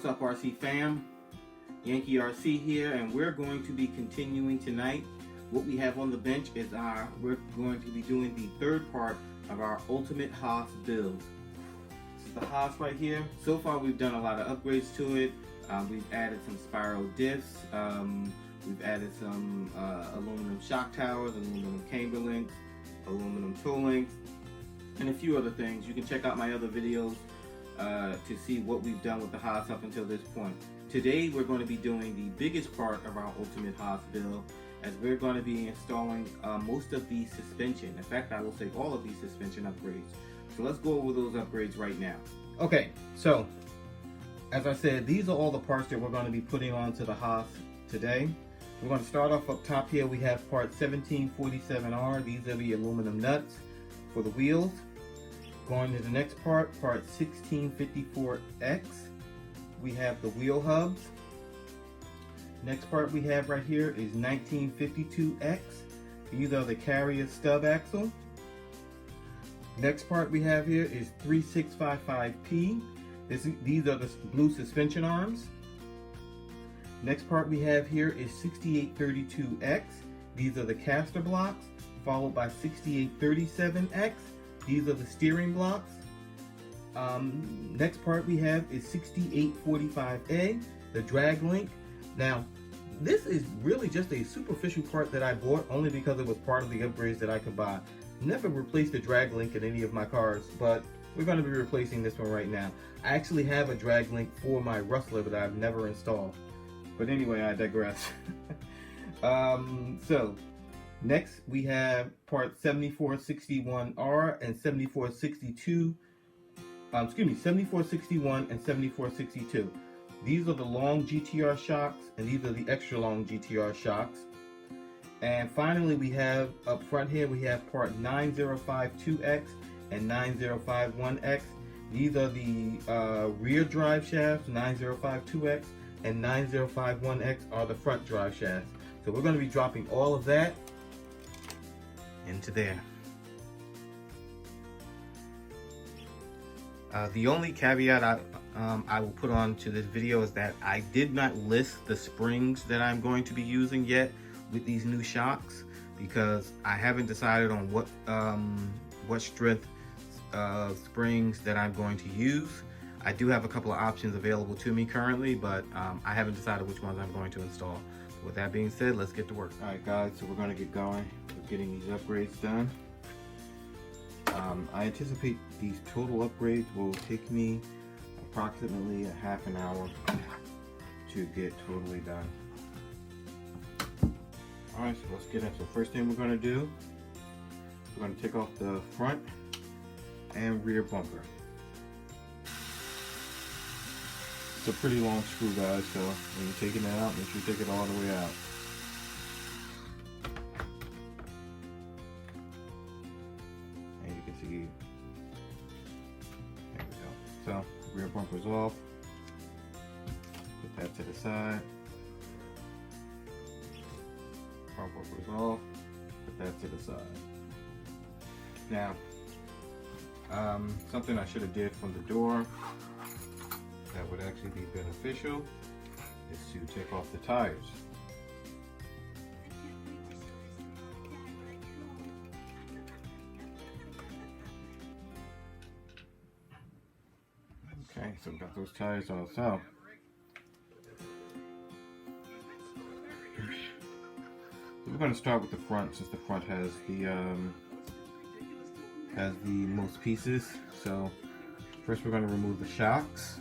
What's up, RC fam? Yankee RC here, and we're going to be continuing tonight. What we have on the bench is we're going to be doing the third part of our ultimate HOSS build. This is the HOSS right here. So far we've done a lot of upgrades to it. We've added some spiral diffs, we've added some aluminum shock towers, aluminum camber links, aluminum toe links, and a few other things. You can check out my other videos to see what we've done with the HOSS up until this point. Today we're going to be doing the biggest part of our ultimate HOSS build, as we're going to be installing most of the suspension. In fact, I will say all of these suspension upgrades. So let's go over those upgrades right now. Okay, so as I said, these are all the parts that we're going to be putting onto the HOSS today. We're going to start off up top here. We have part 1747R. These are the aluminum nuts for the wheels. Going to the next part 1654X. We have the wheel hubs. Next part we have right here is 1952X. These are the carrier stub axle. Next part we have here is 3655P. These are the blue suspension arms. Next part we have here is 6832X. These are the caster blocks, followed by 6837X. These are the steering blocks. Next part we have is 6845A, the drag link. Now, this is really just a superficial part that I bought only because it was part of the upgrades that I could buy. Never replaced the drag link in any of my cars, but we're going to be replacing this one right now. I actually have a drag link for my Rustler that I've never installed. But anyway, I digress. So, next we have part 7461R and 7462. 7461 and 7462. These are the long Gtr Shocks, and these are the extra long Gtr Shocks. And finally, we have up front here, we have part 9052X and 9051X. These are the rear drive shafts. 9052X and 9051X are the front drive shafts. So we're going to be dropping all of that into there. The only caveat I will put on to this video is that I did not list the springs that I'm going to be using yet with these new shocks, because I haven't decided on what strength springs that I'm going to use. I do have a couple of options available to me currently, but I haven't decided which ones I'm going to install. With that being said, let's get to work. Alright guys, so we're going to get going with getting these upgrades done. I anticipate these total upgrades will take me approximately a half an hour to get totally done. Alright, so let's get in. So first thing we're going to do, we're going to take off the front and rear bumper. It's a pretty long screw, guys, so when you're taking it out, make sure you take it all the way out. And you can see, there we go. So, rear bumper's off. Put that to the side. Front bumper's off. Put that to the side. Now, something I should have did from the door that would actually be beneficial is to take off the tires. Okay, so we got those tires off. So we're going to start with the front, since the front has the most pieces. So first we're going to remove the shocks.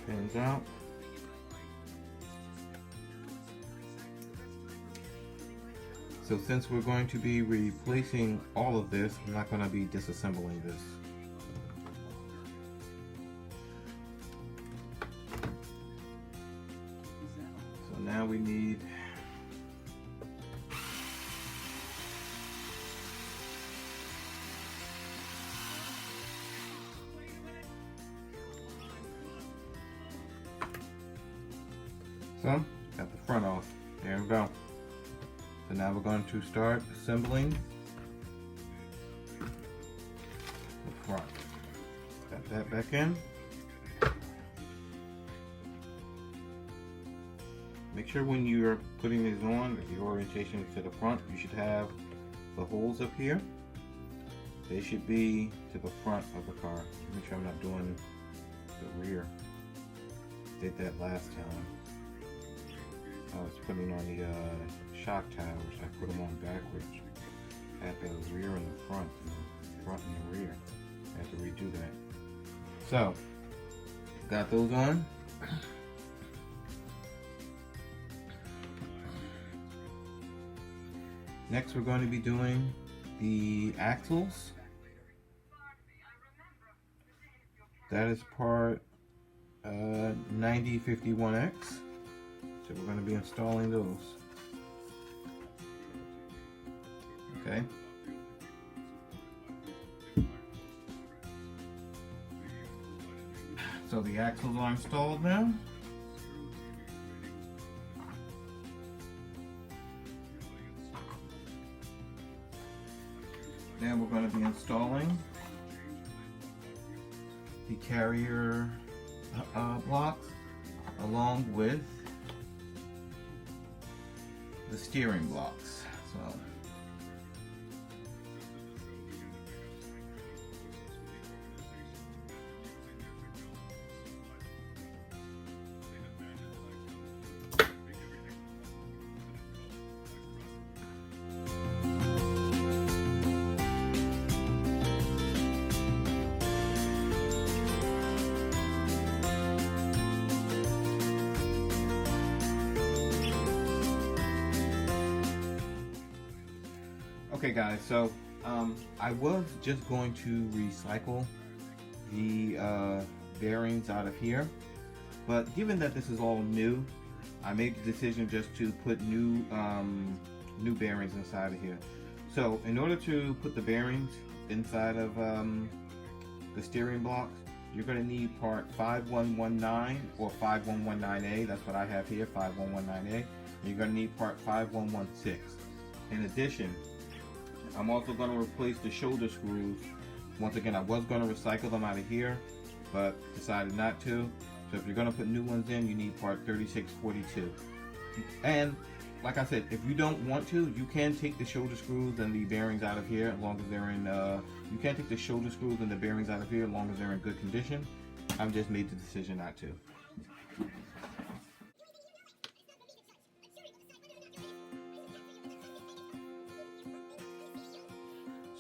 Pins out. So since we're going to be replacing all of this, I'm not going to be disassembling this. So now we need So, got the front off. There we go. So now we're going to start assembling the front. Got that back in. Make sure when you're putting these on, that the orientation is to the front. You should have the holes up here. They should be to the front of the car. Make sure I'm not doing the rear. Did that last time. I was putting on the shock towers. I put them on backwards. I had the rear and the front and the rear. I had to redo that. So, got those on. Next, we're going to be doing the axles. That is part 9051X. So we're going to be installing those. Okay. So the axles are installed now. Now we're going to be installing the carrier blocks along with the steering blocks. So okay guys, so I was just going to recycle the bearings out of here, but given that this is all new, I made the decision just to put new bearings inside of here. So in order to put the bearings inside of the steering blocks, you're going to need part 5119 or 5119A. That's what I have here, 5119A. And you're going to need part 5116. In addition, I'm also going to replace the shoulder screws. Once again, I was going to recycle them out of here, but decided not to. So if you're going to put new ones in, you need part 3642. And like I said, if you don't want to, you can take the shoulder screws and the bearings out of here as long as they're in, you can take the shoulder screws and the bearings out of here as long as they're in good condition. I've just made the decision not to.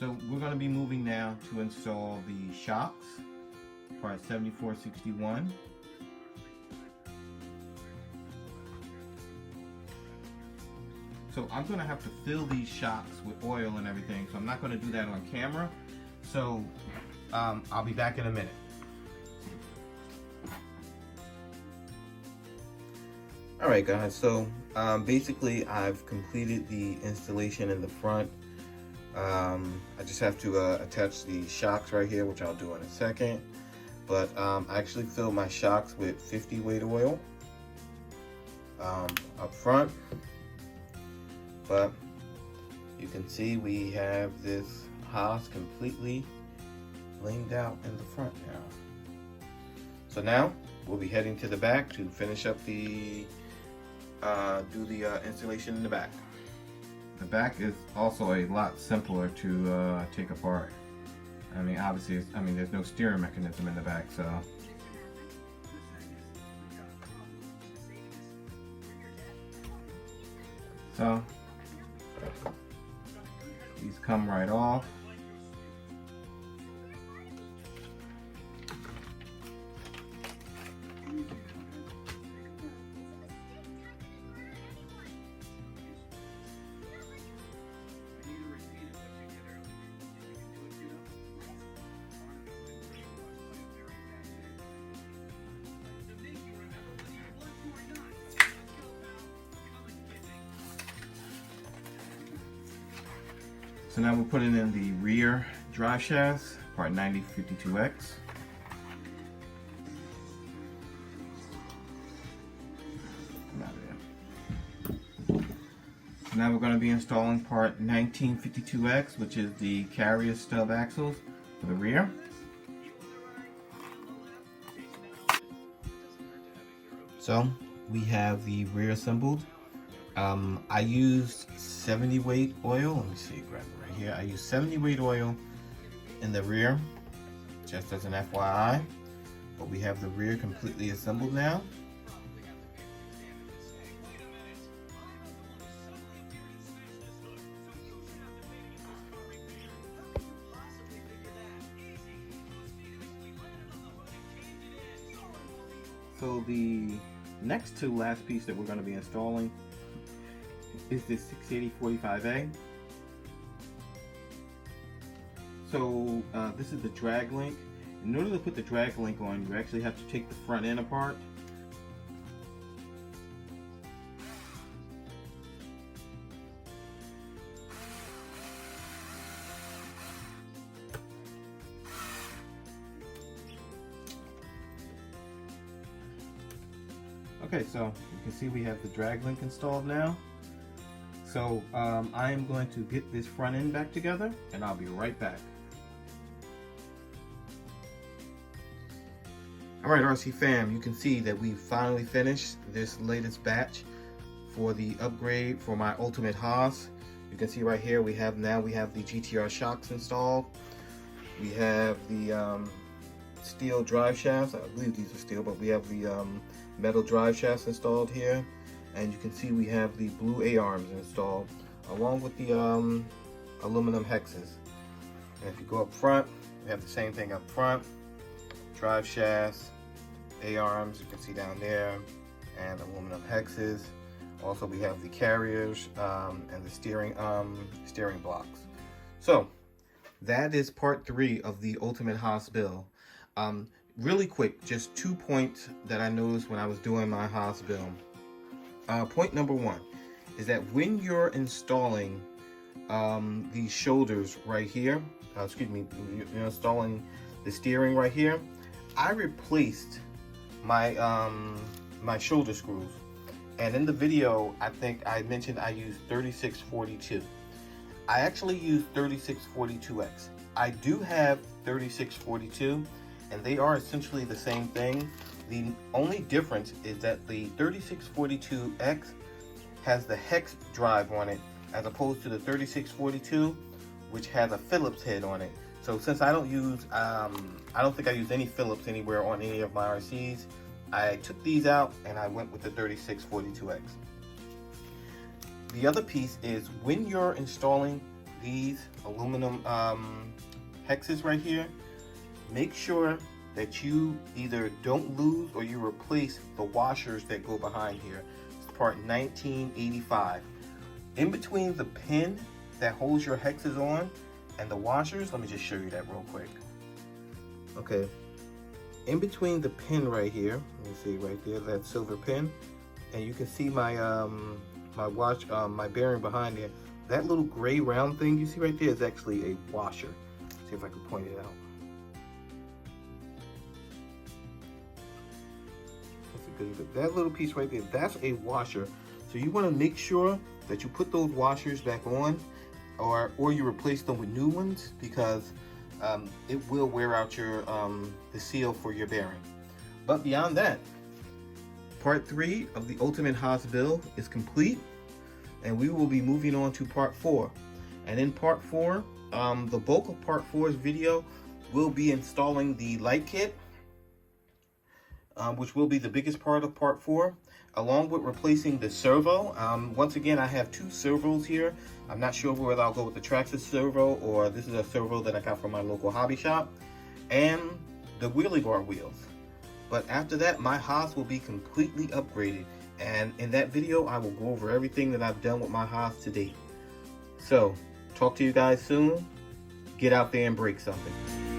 So we're going to be moving now to install the shocks, part 7461. So I'm going to have to fill these shocks with oil and everything, so I'm not going to do that on camera. So I'll be back in a minute. Alright guys, so basically I've completed the installation in the front. I just have to attach the shocks right here, which I'll do in a second. But I actually filled my shocks with 50 weight oil up front. But you can see we have this HOSS completely blinged out in the front now. So now we'll be heading to the back to finish up the installation in the back. The back is also a lot simpler to take apart. I mean, obviously, there's no steering mechanism in the back, so. These come right off. So now we're putting in the rear drive shafts, part 9052X. Not So now we're going to be installing part 1952X, which is the carrier stub axles for the rear. So we have the rear assembled. I used 70 weight oil. Let me see, grab it right here. I used 70 weight oil in the rear, just as an FYI. But we have the rear completely assembled now. So the next to last piece that we're going to be installing is this 680-45A. So this is the drag link. In order to put the drag link on, you actually have to take the front end apart. Okay, so you can see we have the drag link installed now. So I am going to get this front end back together and I'll be right back. Alright, RC fam, you can see that we finally finished this latest batch for the upgrade for my ultimate HOSS. You can see right here we have the Gtr Shocks installed. We have the steel drive shafts. I believe these are steel, but we have the metal drive shafts installed here. And you can see we have the blue A-arms installed along with the aluminum hexes. And if you go up front, we have the same thing up front. Drive shafts, A-arms, you can see down there, and aluminum hexes. Also we have the carriers and the steering blocks. So that is part 3 of the ultimate HOSS build. Really quick, just 2 points that I noticed when I was doing my HOSS build. Point number 1 is that when you're installing these shoulders right here, you're installing the steering right here, I replaced my my shoulder screws, and in the video I think I mentioned I used 3642. I actually used 3642X. I do have 3642, and they are essentially the same thing. The only difference is that the 3642X has the hex drive on it as opposed to the 3642, which has a Phillips head on it. So since I don't use, I don't think I use any Phillips anywhere on any of my RCs, I took these out and I went with the 3642X. The other piece is when you're installing these aluminum hexes right here, make sure that you either don't lose or you replace the washers that go behind here. It's part 1985. In between the pin that holds your hexes on and the washers, let me just show you that real quick. Okay, in between the pin right here, let me see right there, that silver pin, and you can see my my bearing behind there. That little gray round thing you see right there is actually a washer. Let's see if I can point it out. That little piece right there, that's a washer. So you want to make sure that you put those washers back on, or you replace them with new ones, because it will wear out your the seal for your bearing. But beyond that, part 3 of the ultimate HOSS build is complete, and we will be moving on to part 4. And in part 4, the bulk of part 4's video will be installing the light kit, which will be the biggest part of part 4, along with replacing the servo. Once again, I have 2 servos here. I'm not sure whether I'll go with the Traxxas servo or this is a servo that I got from my local hobby shop, and the wheelie bar wheels. But after that, my HOSS will be completely upgraded, and in that video I will go over everything that I've done with my HOSS to date. So talk to you guys soon. Get out there and break something.